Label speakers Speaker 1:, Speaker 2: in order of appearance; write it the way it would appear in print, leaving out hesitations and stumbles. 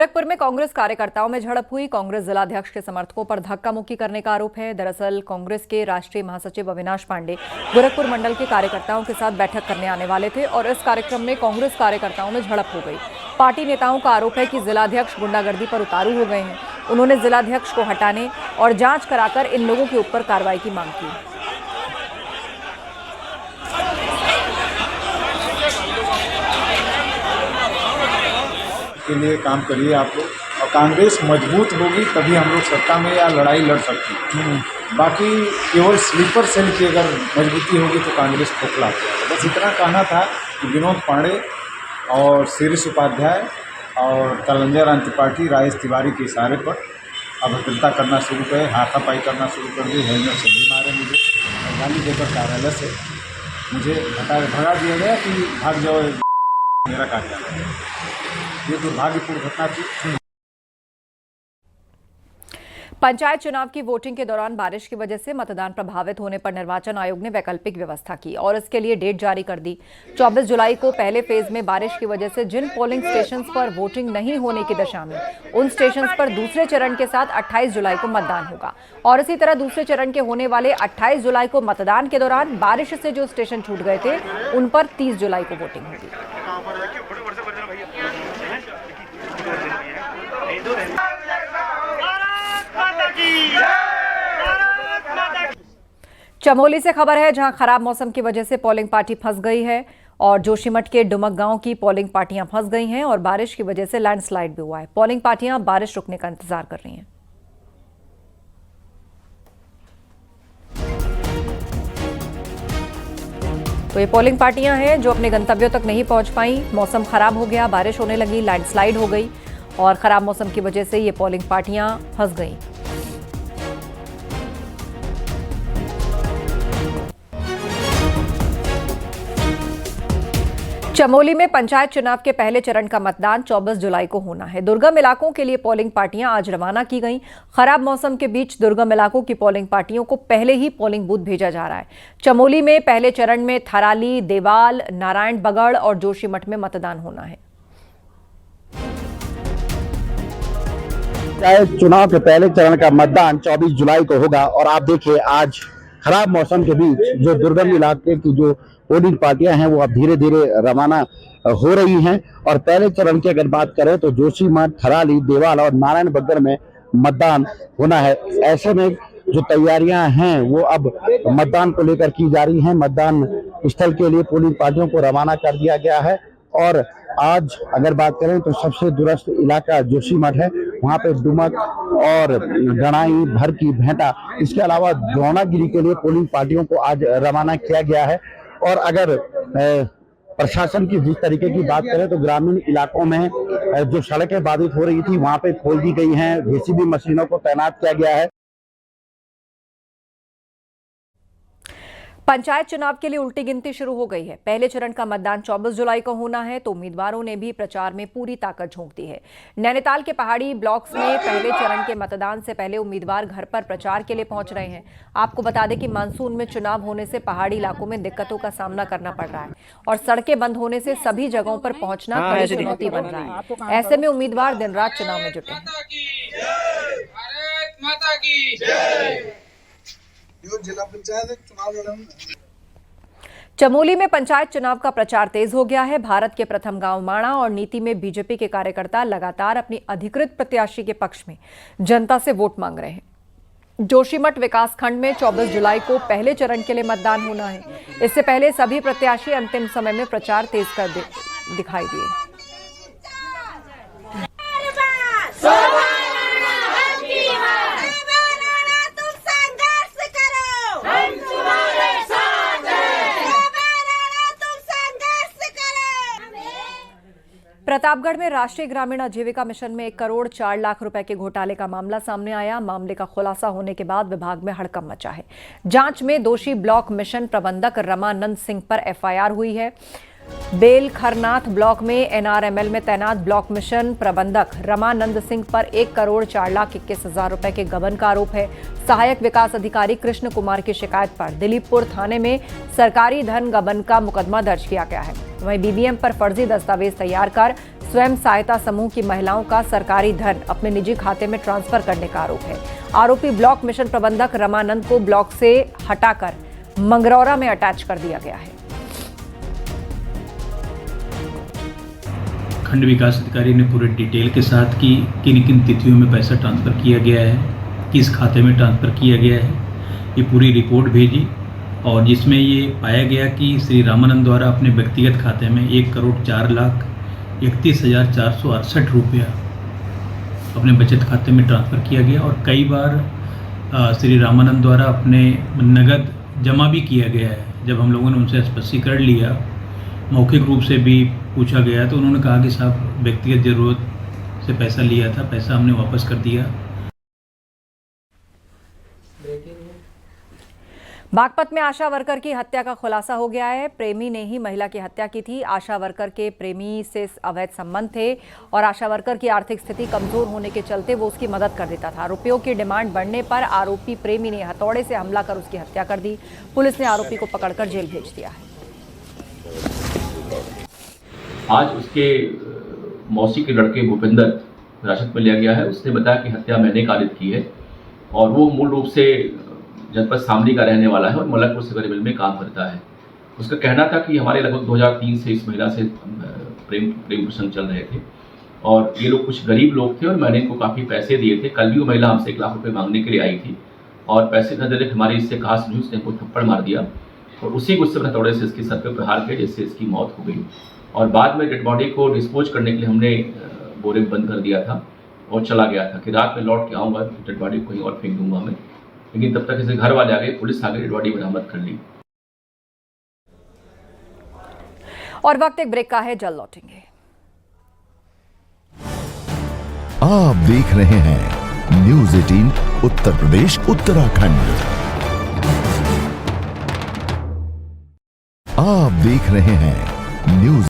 Speaker 1: गोरखपुर में कांग्रेस कार्यकर्ताओं में झड़प हुई। कांग्रेस जिलाध्यक्ष के समर्थकों पर धक्का मुक्की करने का आरोप है। दरअसल कांग्रेस के राष्ट्रीय महासचिव अविनाश पांडे गोरखपुर मंडल के कार्यकर्ताओं के साथ बैठक करने आने वाले थे और इस कार्यक्रम में कांग्रेस कार्यकर्ताओं में झड़प हो गई। पार्टी नेताओं का आरोप है कि जिलाध्यक्ष गुंडागर्दी पर उतारू हो गए हैं। उन्होंने जिलाध्यक्ष को हटाने और जांच कराकर इन लोगों के ऊपर कार्रवाई की मांग की।
Speaker 2: के लिए काम करिए आप लोग, और कांग्रेस मजबूत होगी तभी हम लोग सत्ता में या लड़ाई लड़ सकते हैं। बाकी केवल स्लीपर सेल की अगर मजबूती होगी तो कांग्रेस खोखला हो जाएगा। बस इतना कहना था कि विनोद पांडे और शिरीष उपाध्याय और कलंजर त्रिपाठी राजेश तिवारी के इशारे पर अभद्रता करना शुरू करे, हाथापाई करना शुरू कर दी। हेलमेट से भी मारे, मुझे गाली देकर कार्यालय से मुझे भगा दिया गया कि भाग जाओ मेरा कार्यालय। ये दुर्भाग्यपूर्ण घटना थी।
Speaker 1: पंचायत चुनाव की वोटिंग के दौरान बारिश की वजह से मतदान प्रभावित होने पर निर्वाचन आयोग ने वैकल्पिक व्यवस्था की और इसके लिए डेट जारी कर दी। 24 जुलाई को पहले फेज में बारिश की वजह से जिन पोलिंग स्टेशंस पर वोटिंग नहीं होने की दशा में, उन स्टेशंस पर दूसरे चरण के साथ 28 जुलाई को मतदान होगा और इसी तरह दूसरे चरण के होने वाले 28 जुलाई को मतदान के दौरान बारिश से जो स्टेशन छूट गए थे उन पर 30 जुलाई को वोटिंग होगी। चमोली से खबर है, जहां खराब मौसम की वजह से पोलिंग पार्टी फंस गई है और जोशीमठ के डुमक गांव की पोलिंग पार्टियां फंस गई हैं और बारिश की वजह से लैंडस्लाइड भी हुआ है। पोलिंग पार्टियां बारिश रुकने का इंतजार कर रही हैं। तो ये पोलिंग पार्टियां हैं जो अपने गंतव्यों तक नहीं पहुंच पाई। मौसम खराब हो गया, बारिश होने लगी, लैंडस्लाइड हो गई और खराब मौसम की वजह से ये पोलिंग पार्टियां फंस गई। चमोली में पंचायत चुनाव के पहले चरण का मतदान 24 जुलाई को होना है। दुर्गम इलाकों के लिए पोलिंग पार्टियां आज रवाना की गईं। खराब मौसम के बीच दुर्गम इलाकों की पोलिंग पार्टियों को पहले ही पोलिंग बूथ भेजा जा रहा है। चमोली में पहले चरण में थराली, देवाल, नारायण बगड़ और जोशीमठ में मतदान होना है।
Speaker 3: पंचायत चुनाव के पहले चरण का मतदान 24 जुलाई को होगा और आप देखिए आज खराब मौसम के बीच जो दुर्गम इलाके की जो पोलिंग पार्टियां हैं वो अब धीरे धीरे रवाना हो रही हैं और पहले चरण की अगर बात करें तो जोशीमठ, थराली, देवाल और नारायण बगड़ में मतदान होना है। ऐसे में जो तैयारियां हैं वो अब मतदान को लेकर की जा रही हैं। मतदान स्थल के लिए पोलिंग पार्टियों को रवाना कर दिया गया है और आज अगर बात करें तो सबसे दूरस्थ इलाका जोशीमठ है। वहाँ पे डुमक और गणाई, भरकी, भेंटा, इसके अलावा द्रोणागिरी के लिए पोलिंग पार्टियों को आज रवाना किया गया है। और अगर प्रशासन की जिस तरीके की बात करें तो ग्रामीण इलाकों में जो सड़कें बाधित हो रही थी वहाँ पे खोल दी गई हैं, जेसीबी मशीनों को तैनात किया गया है।
Speaker 1: पंचायत चुनाव के लिए उल्टी गिनती शुरू हो गई है। पहले चरण का मतदान 24 जुलाई को होना है तो उम्मीदवारों ने भी प्रचार में पूरी ताकत झोंक दी है। नैनीताल के पहाड़ी ब्लॉक्स में पहले चरण के मतदान से पहले उम्मीदवार घर पर प्रचार के लिए पहुंच रहे हैं। आपको बता दें कि मानसून में चुनाव होने से पहाड़ी इलाकों में दिक्कतों का सामना करना पड़ रहा है और सड़कें बंद होने से सभी जगहों पर पहुंचना बड़ी चुनौती बन रहा है। ऐसे में उम्मीदवार दिन रात चुनाव में जुटे हैं।
Speaker 4: जिला पंचायत चुनाव
Speaker 1: चमोली में पंचायत चुनाव का प्रचार तेज हो गया है। भारत के प्रथम गांव माणा और नीति में बीजेपी के कार्यकर्ता लगातार अपनी अधिकृत प्रत्याशी के पक्ष में जनता से वोट मांग रहे हैं। जोशीमठ विकासखंड में 24 जुलाई को पहले चरण के लिए मतदान होना है। इससे पहले सभी प्रत्याशी अंतिम समय में प्रचार तेज कर दिखाई दिए। प्रतापगढ़ में राष्ट्रीय ग्रामीण आजीविका मिशन में 1 करोड़ 4 लाख रुपए के घोटाले का मामला सामने आया। मामले का खुलासा होने के बाद विभाग में हड़कंप मचा है। जांच में दोषी ब्लॉक मिशन प्रबंधक रमानंद सिंह पर एफआईआर हुई है। बेल खरनाथ ब्लॉक में एनआरएमएल में तैनात ब्लॉक मिशन प्रबंधक रमानंद सिंह पर 1 करोड़ 4,21,000 रुपए के गबन का आरोप है। सहायक विकास अधिकारी कृष्ण कुमार की शिकायत पर दिलीपपुर थाने में सरकारी धन गबन का मुकदमा दर्ज किया गया है। वहीं बीबीएम पर फर्जी दस्तावेज तैयार कर स्वयं सहायता समूह की महिलाओं का सरकारी धन अपने निजी खाते में ट्रांसफर करने का आरोप है। आरोपी ब्लॉक मिशन प्रबंधक रमानंद को ब्लॉक से हटाकर मंगरौरा में अटैच कर दिया गया है।
Speaker 5: खंड विकास अधिकारी ने पूरे डिटेल के साथ कि किन किन तिथियों में पैसा ट्रांसफ़र किया गया है, किस खाते में ट्रांसफ़र किया गया है, ये पूरी रिपोर्ट भेजी और जिसमें ये पाया गया कि श्री रामानंद द्वारा अपने व्यक्तिगत खाते में 1,04,31,468 रुपया अपने बचत खाते में ट्रांसफ़र किया गया और कई बार श्री रामानंद द्वारा अपने नगद जमा भी किया गया है। जब हम लोगों ने उनसे स्पष्टीकरण लिया, मौखिक रूप से भी पूछा गया, तो उन्होंने कहा कि साहब व्यक्तिगत ज़रूरत से पैसा लिया था, पैसा हमने वापस कर दिया।
Speaker 1: बागपत में आशा वर्कर की हत्या का खुलासा हो गया है। प्रेमी ने ही महिला की हत्या की थी। आशा वर्कर के प्रेमी से अवैध संबंध थे और आशा वर्कर की आर्थिक स्थिति कमजोर होने के चलते वो उसकी मदद कर देता था। रुपयों की डिमांड बढ़ने पर आरोपी प्रेमी ने हथौड़े से हमला कर उसकी हत्या कर दी। पुलिस ने आरोपी को पकड़कर जेल भेज दिया है।
Speaker 6: आज उसके मौसी के लड़के भूपेंद्र हिरासत में लिया गया है। उसने बताया कि हत्या मैंने कारित की है और वो मूल रूप से जनपद शामली का रहने वाला है और मलकपुर सिगर मिल में काम करता है। उसका कहना था कि हमारे लगभग 2003 से इस महिला से प्रेम प्रसंग चल रहे थे और ये लोग कुछ गरीब लोग थे और मैंने इनको काफ़ी पैसे दिए थे। कल भी वो महिला हमसे 1 लाख रुपये मांगने के लिए आई थी और पैसे न देने हमारी इससे कहा सुनी, उसने हमको थप्पड़ मार दिया और उसी गुस्से में हथौड़े से इसके सर पे प्रहार किया, जिससे इसकी मौत हो गई। और बाद में डेड बॉडी को डिस्पोज करने के लिए हमने बोरे में बंद कर दिया था और चला गया था कि रात में लौट के आऊँगा, डेड बॉडी को कहीं और फेंक दूंगा मैं। लेकिन तब तक इसे घर वाले आ गए, पुलिस आ गई, डेड बॉडी बरामद कर ली।
Speaker 1: और वक्त एक ब्रेक का है, जल्द लौटेंगे।
Speaker 7: आप देख रहे हैं न्यूज़ 18 उत्तर प्रदेश उत्तराखंड। आप देख रहे हैं न्यूज़